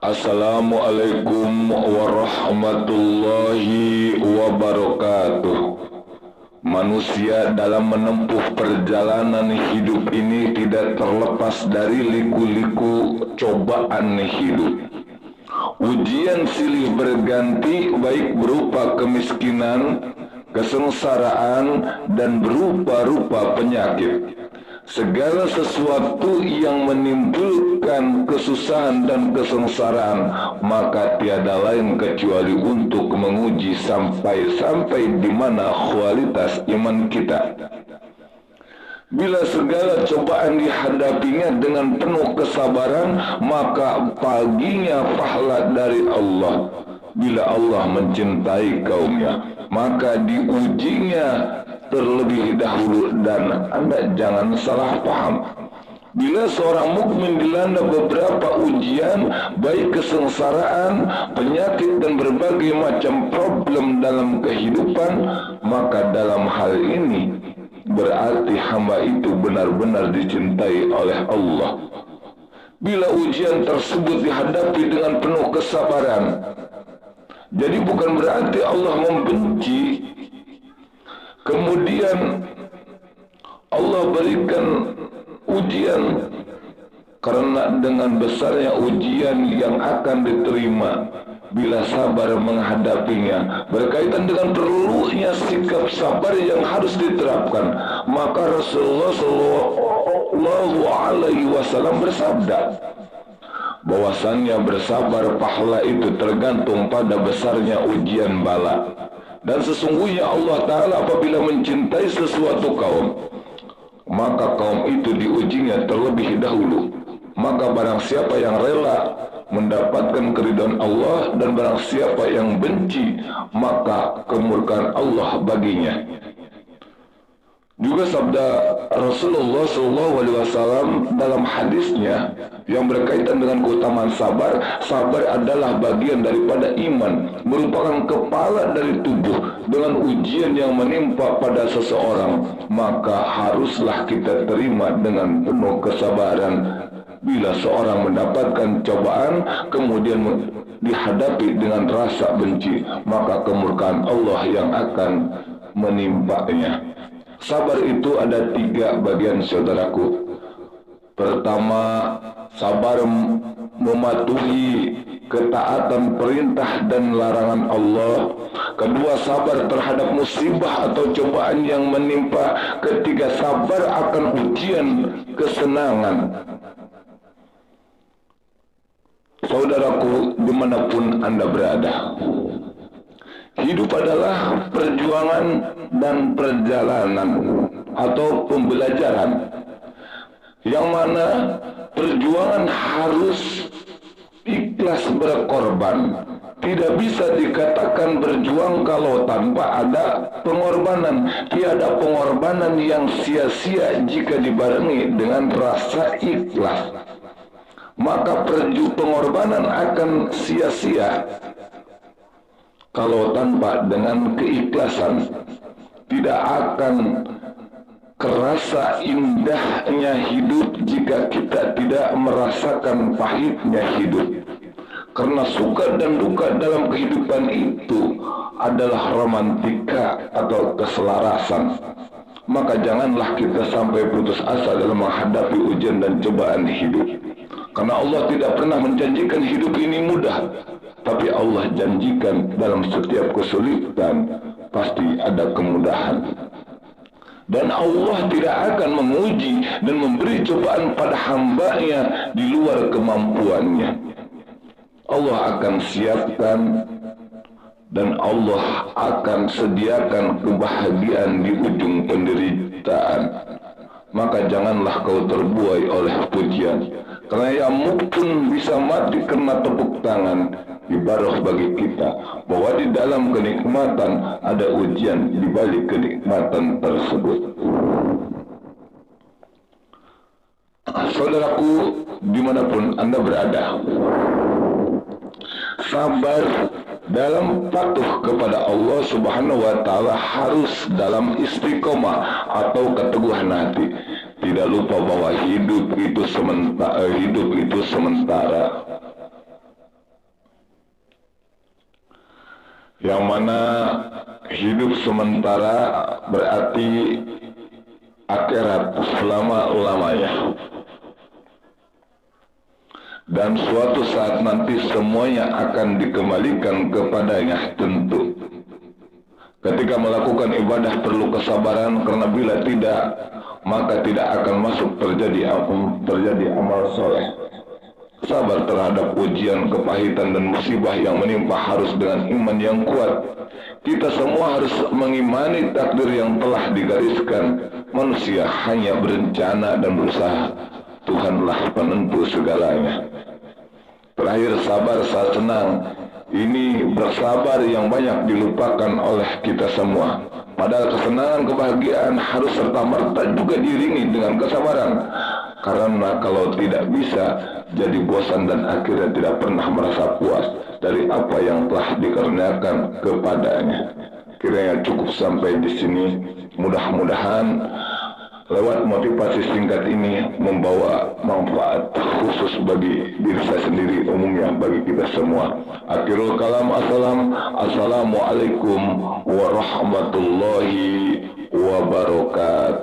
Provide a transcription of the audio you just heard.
Assalamualaikum warahmatullahi wabarakatuh. Manusia dalam menempuh perjalanan hidup ini tidak terlepas dari liku-liku cobaan hidup. Ujian silih berganti, baik berupa kemiskinan, kesengsaraan, dan berupa-rupa penyakit. Segala sesuatu yang menimbulkan kesusahan dan kesengsaraan, maka tiada lain kecuali untuk menguji sampai di mana kualitas iman kita. Bila segala cobaan dihadapinya dengan penuh kesabaran, maka baginya pahala dari Allah. Bila Allah mencintai kaumnya, maka diujinya terlebih dahulu, dan Anda jangan salah paham. Bila seorang mukmin dilanda beberapa ujian, baik kesengsaraan, penyakit, dan berbagai macam problem dalam kehidupan, maka dalam hal ini berarti hamba itu benar-benar dicintai oleh Allah. Bila ujian tersebut dihadapi dengan penuh kesabaran, jadi bukan berarti Allah membenci. Kemudian Allah berikan ujian, karena dengan besarnya ujian yang akan diterima bila sabar menghadapinya, berkaitan dengan perlunya sikap sabar yang harus diterapkan. Maka Rasulullah Shallallahu Alaihi Wasallam bersabda bahwasannya bersabar pahala itu tergantung pada besarnya ujian bala. Dan sesungguhnya Allah Ta'ala apabila mencintai sesuatu kaum, maka kaum itu diujinya terlebih dahulu. Maka barang siapa yang rela mendapatkan keridhaan Allah, dan barang siapa yang benci, maka kemurkaan Allah baginya. Juga sabda Rasulullah SAW dalam hadisnya yang berkaitan dengan keutamaan sabar. Sabar adalah bagian daripada iman, merupakan kepala dari tubuh. Dengan ujian yang menimpa pada seseorang, maka haruslah kita terima dengan penuh kesabaran. Bila seorang mendapatkan cobaan kemudian dihadapi dengan rasa benci, maka kemurkaan Allah yang akan menimpanya. Sabar itu ada 3 bagian, saudaraku. Pertama, sabar mematuhi ketaatan perintah dan larangan Allah. Kedua, sabar terhadap musibah atau cobaan yang menimpa. Ketiga, sabar akan ujian kesenangan. Saudaraku, dimanapun Anda berada, hidup adalah perjuangan dan perjalanan atau pembelajaran, yang mana perjuangan harus ikhlas berkorban. Tidak bisa dikatakan berjuang kalau tanpa ada pengorbanan. Tiada pengorbanan yang sia-sia jika dibarengi dengan rasa ikhlas. Maka pengorbanan akan sia-sia kalau tanpa dengan keikhlasan. Tidak akan kerasa indahnya hidup jika kita tidak merasakan pahitnya hidup. Karena suka dan duka dalam kehidupan itu adalah romantika atau keselarasan. Maka janganlah kita sampai putus asa dalam menghadapi ujian dan cobaan hidup. Karena Allah tidak pernah menjanjikan hidup ini mudah, tapi Allah janjikan dalam setiap kesulitan pasti ada kemudahan. Dan Allah tidak akan menguji dan memberi cobaan pada hambanya di luar kemampuannya. Allah akan siapkan dan Allah akan sediakan kebahagiaan di ujung penderitaan. Maka janganlah kau terbuai oleh pujian, karena yang pun bisa mati karena tepuk tangan. Ibarat bagi kita bahwa di dalam kenikmatan ada ujian di balik kenikmatan tersebut. Saudaraku, dimanapun Anda berada, sabar dalam patuh kepada Allah Subhanahu wa Ta'ala harus dalam istiqomah atau keteguhan hati. Tidak lupa bahwa hidup itu sementara. yang mana hidup sementara berarti akhirat selama-lamanya. Dan suatu saat nanti semuanya akan dikembalikan kepadanya tentu. Ketika melakukan ibadah perlu kesabaran, karena bila tidak maka tidak akan masuk terjadi amal soleh. Sabar terhadap ujian, kepahitan dan musibah yang menimpa harus dengan iman yang kuat. Kita semua harus mengimani takdir yang telah digariskan. Manusia hanya berencana dan berusaha. Tuhanlah penentu segalanya. Terakhir, sabar saat senang. Ini bersabar yang banyak dilupakan oleh kita semua. Padahal kesenangan, kebahagiaan harus serta-merta juga diiringi dengan kesabaran. Karena kalau tidak bisa, jadi bosan dan akhirnya tidak pernah merasa puas dari apa yang telah dikerjakan kepadanya. Kiranya cukup sampai di sini. Mudah-mudahan lewat motivasi singkat ini membawa manfaat khusus bagi diri saya sendiri, umumnya bagi kita semua. Akhirul kalam, assalamualaikum warahmatullahi wabarakatuh.